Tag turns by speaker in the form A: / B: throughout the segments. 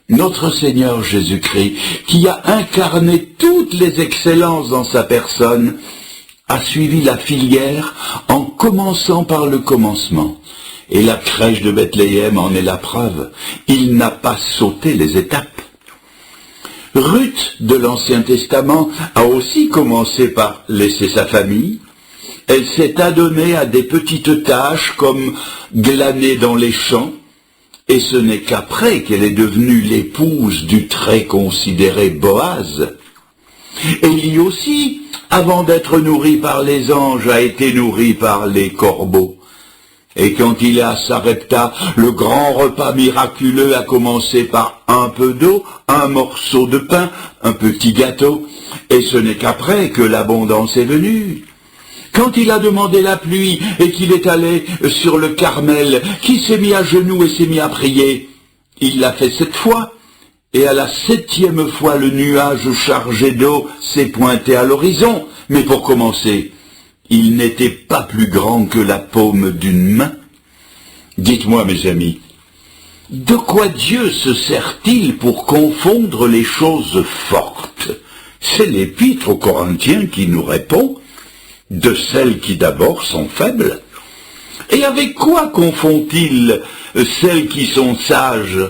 A: Notre Seigneur Jésus-Christ, qui a incarné toutes les excellences dans sa personne, a suivi la filière en commençant par le commencement. Et la crèche de Bethléem en est la preuve. Il n'a pas sauté les étapes. Ruth de l'Ancien Testament a aussi commencé par laisser sa famille. Elle s'est adonnée à des petites tâches comme glaner dans les champs, et ce n'est qu'après qu'elle est devenue l'épouse du très considéré Boaz. Élie aussi, avant d'être nourri par les anges, a été nourri par les corbeaux. Et quand il est à Sarepta, le grand repas miraculeux a commencé par un peu d'eau, un morceau de pain, un petit gâteau, et ce n'est qu'après que l'abondance est venue. Quand il a demandé la pluie et qu'il est allé sur le Carmel, qui s'est mis à genoux et s'est mis à prier, il l'a fait 7 fois. Et à la 7e fois, le nuage chargé d'eau s'est pointé à l'horizon. Mais pour commencer, il n'était pas plus grand que la paume d'une main. Dites-moi, mes amis, de quoi Dieu se sert-il pour confondre les choses fortes? C'est l'Épître aux Corinthiens qui nous répond, de celles qui d'abord sont faibles. Et avec quoi confond-il celles qui sont sages?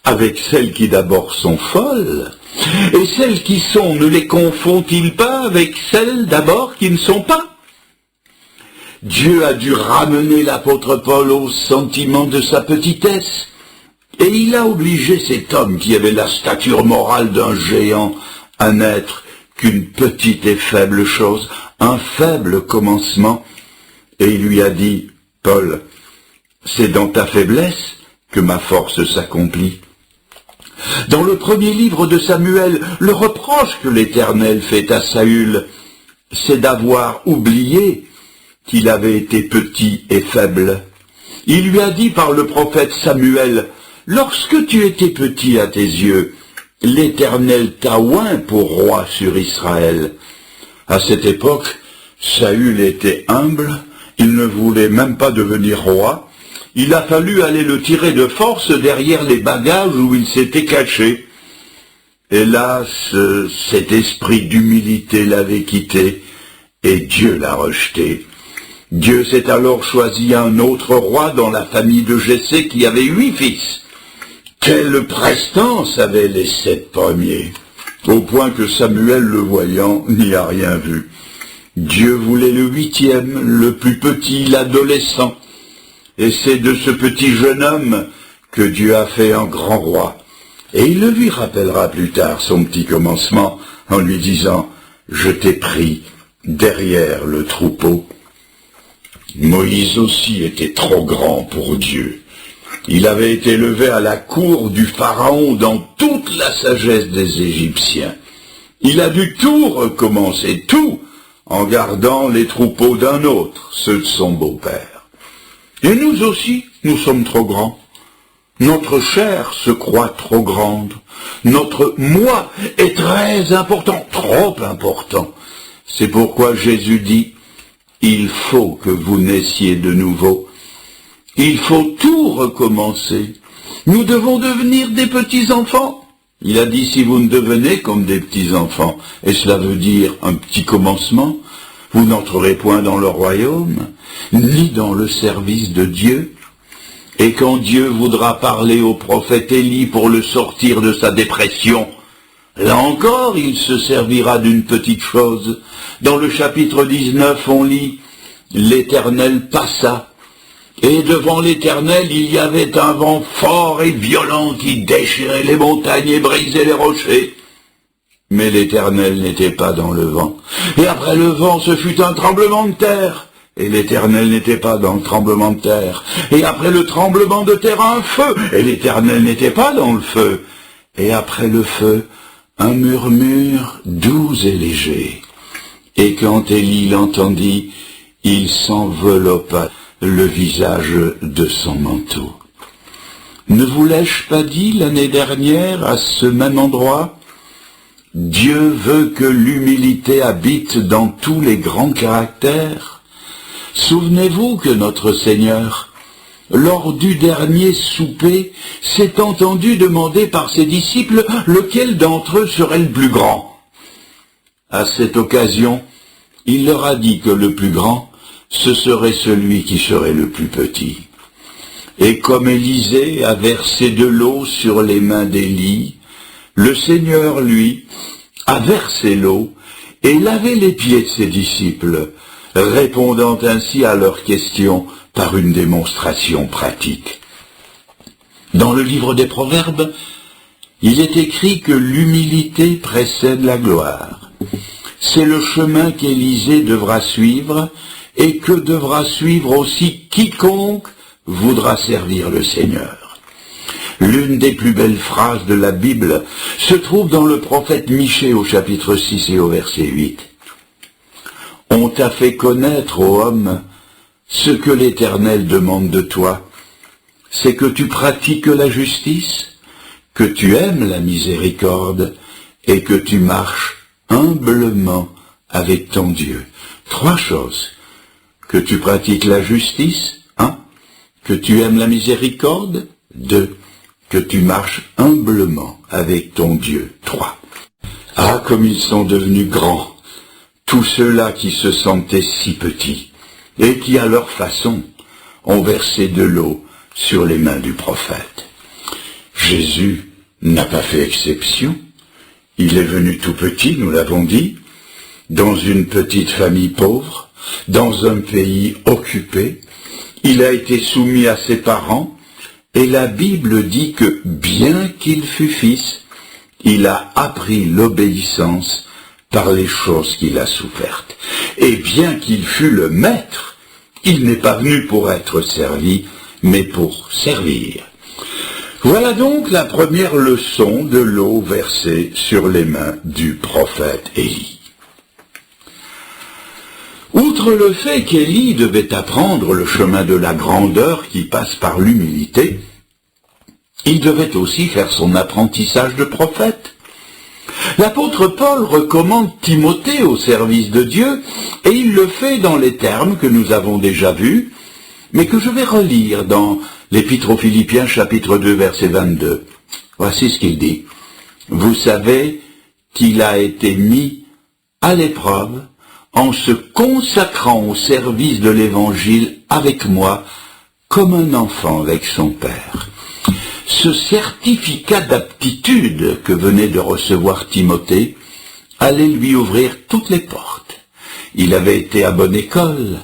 A: Avec celles qui d'abord sont folles? Et celles qui sont, ne les confond-il pas avec celles d'abord qui ne sont pas? Dieu a dû ramener l'apôtre Paul au sentiment de sa petitesse, et il a obligé cet homme qui avait la stature morale d'un géant à n'être qu'une petite et faible chose, un faible commencement, et il lui a dit, « Paul, c'est dans ta faiblesse que ma force s'accomplit. » Dans le premier livre de Samuel, le reproche que l'Éternel fait à Saül, c'est d'avoir oublié qu'il avait été petit et faible. Il lui a dit par le prophète Samuel, « Lorsque tu étais petit à tes yeux, l'Éternel t'a oint pour roi sur Israël. » À cette époque, Saül était humble, il ne voulait même pas devenir roi. Il a fallu aller le tirer de force derrière les bagages où il s'était caché. Hélas, cet esprit d'humilité l'avait quitté, et Dieu l'a rejeté. Dieu s'est alors choisi un autre roi dans la famille de Jessé qui avait 8 fils. Quelle prestance avaient les 7 premiers, au point que Samuel, le voyant, n'y a rien vu. Dieu voulait le 8e, le plus petit, l'adolescent. Et c'est de ce petit jeune homme que Dieu a fait un grand roi. Et il le lui rappellera plus tard son petit commencement en lui disant « Je t'ai pris derrière le troupeau ». Moïse aussi était trop grand pour Dieu. Il avait été élevé à la cour du Pharaon dans toute la sagesse des Égyptiens. Il a dû tout recommencer, tout, en gardant les troupeaux d'un autre, ceux de son beau-père. Et nous aussi, nous sommes trop grands. Notre chair se croit trop grande. Notre moi est très important, trop important. C'est pourquoi Jésus dit, il faut que vous naissiez de nouveau. Il faut tout recommencer. Nous devons devenir des petits-enfants. Il a dit, si vous ne devenez comme des petits-enfants, et cela veut dire un petit commencement, vous n'entrerez point dans le royaume, ni dans le service de Dieu. Et quand Dieu voudra parler au prophète Élie pour le sortir de sa dépression, là encore, il se servira d'une petite chose. Dans le chapitre 19, on lit « L'Éternel passa, et devant l'Éternel, il y avait un vent fort et violent qui déchirait les montagnes et brisait les rochers. » Mais l'Éternel n'était pas dans le vent. Et après le vent, ce fut un tremblement de terre. Et l'Éternel n'était pas dans le tremblement de terre. Et après le tremblement de terre, un feu. Et l'Éternel n'était pas dans le feu. Et après le feu, un murmure doux et léger. Et quand Élie l'entendit, il s'enveloppa le visage de son manteau. Ne vous l'ai-je pas dit l'année dernière à ce même endroit? Dieu veut que l'humilité habite dans tous les grands caractères. Souvenez-vous que notre Seigneur, lors du dernier souper, s'est entendu demander par ses disciples lequel d'entre eux serait le plus grand. À cette occasion, il leur a dit que le plus grand, ce serait celui qui serait le plus petit. Et comme Élisée a versé de l'eau sur les mains d'Élie, le Seigneur, lui, a versé l'eau et lavé les pieds de ses disciples, répondant ainsi à leurs questions par une démonstration pratique. Dans le livre des Proverbes, il est écrit que l'humilité précède la gloire. C'est le chemin qu'Élisée devra suivre et que devra suivre aussi quiconque voudra servir le Seigneur. L'une des plus belles phrases de la Bible se trouve dans le prophète Michée au chapitre 6 et au verset 8. « On t'a fait connaître, ô homme, ce que l'Éternel demande de toi, c'est que tu pratiques la justice, que tu aimes la miséricorde et que tu marches humblement avec ton Dieu. » Trois choses. Que tu pratiques la justice, 1. Que tu aimes la miséricorde, 2. Que tu marches humblement avec ton Dieu, 3. Ah, comme ils sont devenus grands, tous ceux-là qui se sentaient si petits, et qui, à leur façon, ont versé de l'eau sur les mains du prophète. Jésus n'a pas fait exception. Il est venu tout petit, nous l'avons dit, dans une petite famille pauvre, dans un pays occupé. Il a été soumis à ses parents, et la Bible dit que, bien qu'il fût fils, il a appris l'obéissance par les choses qu'il a souffertes. Et bien qu'il fût le maître, il n'est pas venu pour être servi, mais pour servir. Voilà donc la première leçon de l'eau versée sur les mains du prophète Élie. Outre le fait qu'Élie devait apprendre le chemin de la grandeur qui passe par l'humilité, il devait aussi faire son apprentissage de prophète. L'apôtre Paul recommande Timothée au service de Dieu, et il le fait dans les termes que nous avons déjà vus, mais que je vais relire dans l'Épître aux Philippiens chapitre 2 verset 22. Voici ce qu'il dit. « Vous savez qu'il a été mis à l'épreuve en se consacrant au service de l'Évangile avec moi, comme un enfant avec son père. » Ce certificat d'aptitude que venait de recevoir Timothée allait lui ouvrir toutes les portes. Il avait été à bonne école,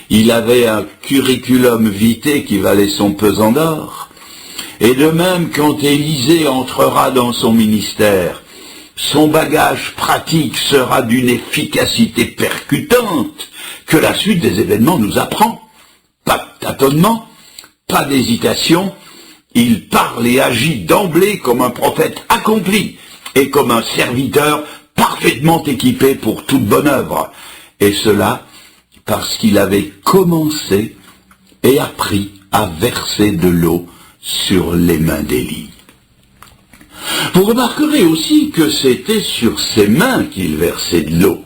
A: il avait un curriculum vitae qui valait son pesant d'or, et de même quand Élisée entrera dans son ministère, son bagage pratique sera d'une efficacité percutante que la suite des événements nous apprend. Pas de tâtonnement, pas d'hésitation, il parle et agit d'emblée comme un prophète accompli et comme un serviteur parfaitement équipé pour toute bonne œuvre. Et cela parce qu'il avait commencé et appris à verser de l'eau sur les mains d'Élie. Vous remarquerez aussi que c'était sur ses mains qu'il versait de l'eau.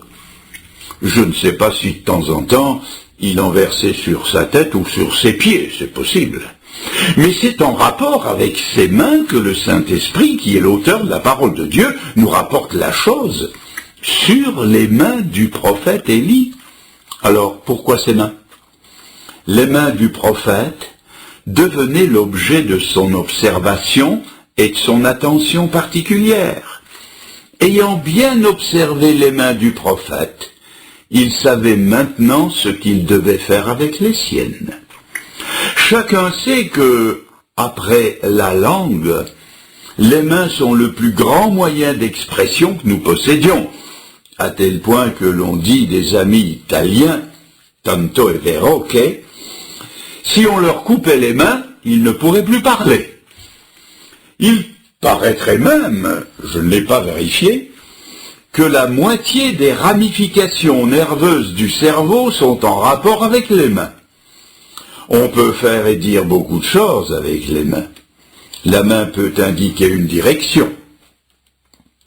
A: Je ne sais pas si de temps en temps il en versait sur sa tête ou sur ses pieds, c'est possible. Mais c'est en rapport avec ses mains que le Saint-Esprit, qui est l'auteur de la parole de Dieu, nous rapporte la chose sur les mains du prophète Élie. Alors, pourquoi ses mains? Les mains du prophète devenaient l'objet de son observation et de son attention particulière. Ayant bien observé les mains du prophète, il savait maintenant ce qu'il devait faire avec les siennes. Chacun sait que, après la langue, les mains sont le plus grand moyen d'expression que nous possédions, à tel point que l'on dit des amis italiens, tanto è vero che, si on leur coupait les mains, ils ne pourraient plus parler. Il paraîtrait même, je ne l'ai pas vérifié, que la moitié des ramifications nerveuses du cerveau sont en rapport avec les mains. On peut faire et dire beaucoup de choses avec les mains. La main peut indiquer une direction.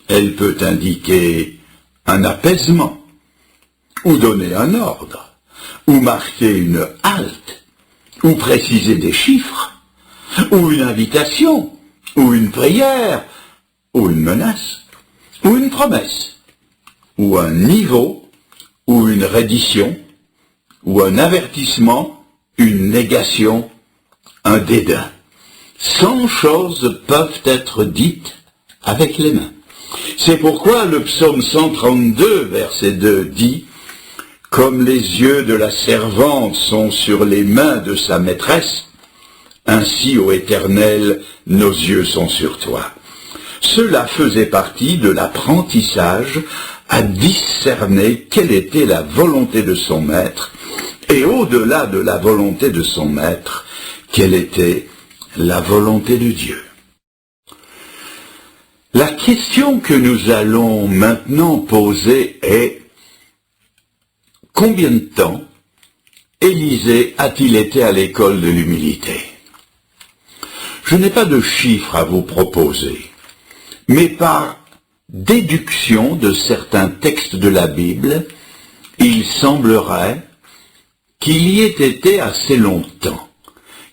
A: Elle peut indiquer un apaisement, ou donner un ordre, ou marquer une halte, ou préciser des chiffres, ou une invitation, ou une prière, ou une menace, ou une promesse, ou un niveau, ou une reddition, ou un avertissement, une négation, un dédain. 100 choses peuvent être dites avec les mains. C'est pourquoi le psaume 132, verset 2 dit « Comme les yeux de la servante sont sur les mains de sa maîtresse, ainsi, ô Éternel, nos yeux sont sur toi. » Cela faisait partie de l'apprentissage à discerner quelle était la volonté de son maître, et au-delà de la volonté de son maître, quelle était la volonté de Dieu. La question que nous allons maintenant poser est: combien de temps Élisée a-t-il été à l'école de l'humilité? Je n'ai pas de chiffres à vous proposer, mais par déduction de certains textes de la Bible, il semblerait qu'il y ait été assez longtemps.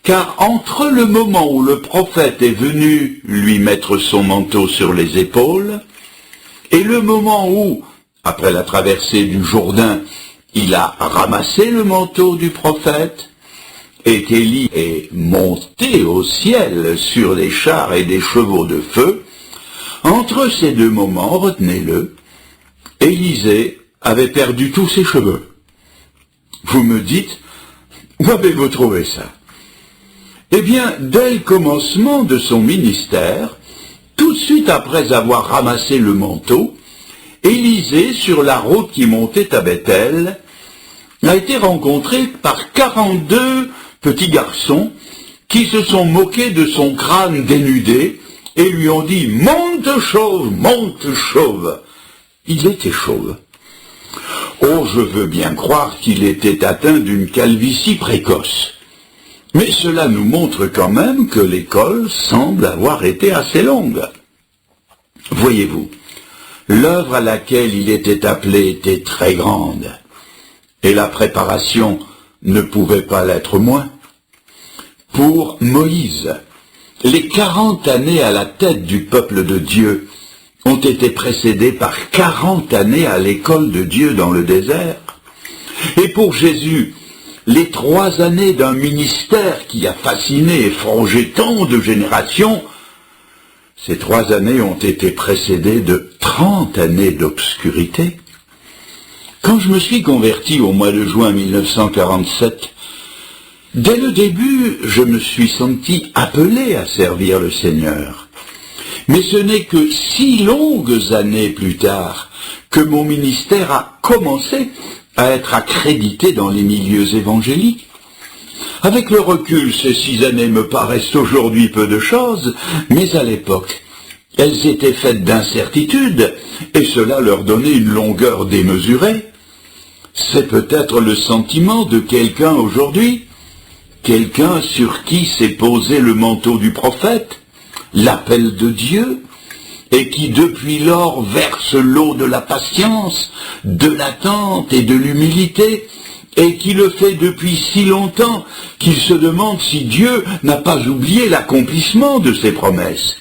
A: Car entre le moment où le prophète est venu lui mettre son manteau sur les épaules, et le moment où, après la traversée du Jourdain, il a ramassé le manteau du prophète, et qu'Élie est monté au ciel sur les chars et des chevaux de feu, entre ces deux moments, retenez-le, Élisée avait perdu tous ses cheveux. Vous me dites, où avez-vous trouvé ça? Eh bien, dès le commencement de son ministère, tout de suite après avoir ramassé le manteau, Élisée, sur la route qui montait à Bethel, a été rencontré par 42 petits garçons qui se sont moqués de son crâne dénudé et lui ont dit « Monte chauve, monte chauve !» Il était chauve. Oh, je veux bien croire qu'il était atteint d'une calvitie précoce. Mais cela nous montre quand même que l'école semble avoir été assez longue. Voyez-vous, l'œuvre à laquelle il était appelé était très grande, et la préparation ne pouvait pas l'être moins. Pour Moïse, les 40 années à la tête du peuple de Dieu ont été précédées par 40 années à l'école de Dieu dans le désert. Et pour Jésus, les 3 années d'un ministère qui a fasciné et forgé tant de générations, ces 3 années ont été précédées de 30 années d'obscurité. Quand je me suis converti au mois de juin 1947, dès le début, je me suis senti appelé à servir le Seigneur. Mais ce n'est que 6 longues années plus tard que mon ministère a commencé à être accrédité dans les milieux évangéliques. Avec le recul, ces 6 années me paraissent aujourd'hui peu de choses, mais à l'époque, elles étaient faites d'incertitudes, et cela leur donnait une longueur démesurée. C'est peut-être le sentiment de quelqu'un aujourd'hui, quelqu'un sur qui s'est posé le manteau du prophète, l'appel de Dieu, et qui depuis lors verse l'eau de la patience, de l'attente et de l'humilité, et qui le fait depuis si longtemps qu'il se demande si Dieu n'a pas oublié l'accomplissement de ses promesses.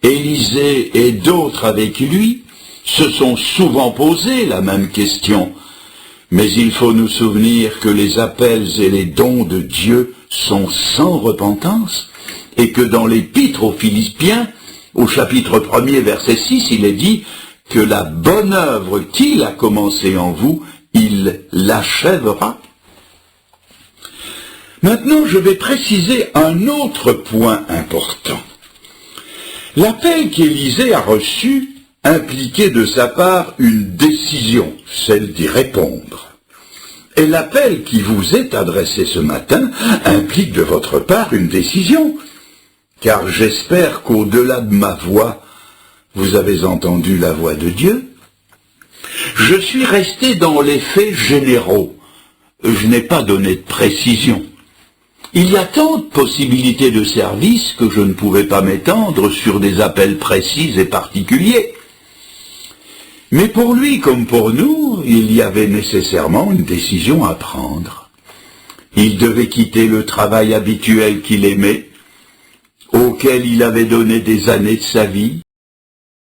A: Élisée et d'autres avec lui se sont souvent posé la même question, mais il faut nous souvenir que les appels et les dons de Dieu sont sans repentance, et que dans l'épître aux Philippiens, au chapitre 1er, verset 6, il est dit que la bonne œuvre qu'il a commencée en vous, il l'achèvera. Maintenant, je vais préciser un autre point important. L'appel qu'Élisée a reçu impliquait de sa part une décision, celle d'y répondre. Et l'appel qui vous est adressé ce matin implique de votre part une décision, car j'espère qu'au-delà de ma voix, vous avez entendu la voix de Dieu. Je suis resté dans les faits généraux. Je n'ai pas donné de précision. Il y a tant de possibilités de service que je ne pouvais pas m'étendre sur des appels précis et particuliers. Mais pour lui comme pour nous, il y avait nécessairement une décision à prendre. Il devait quitter le travail habituel qu'il aimait, auquel il avait donné des années de sa vie,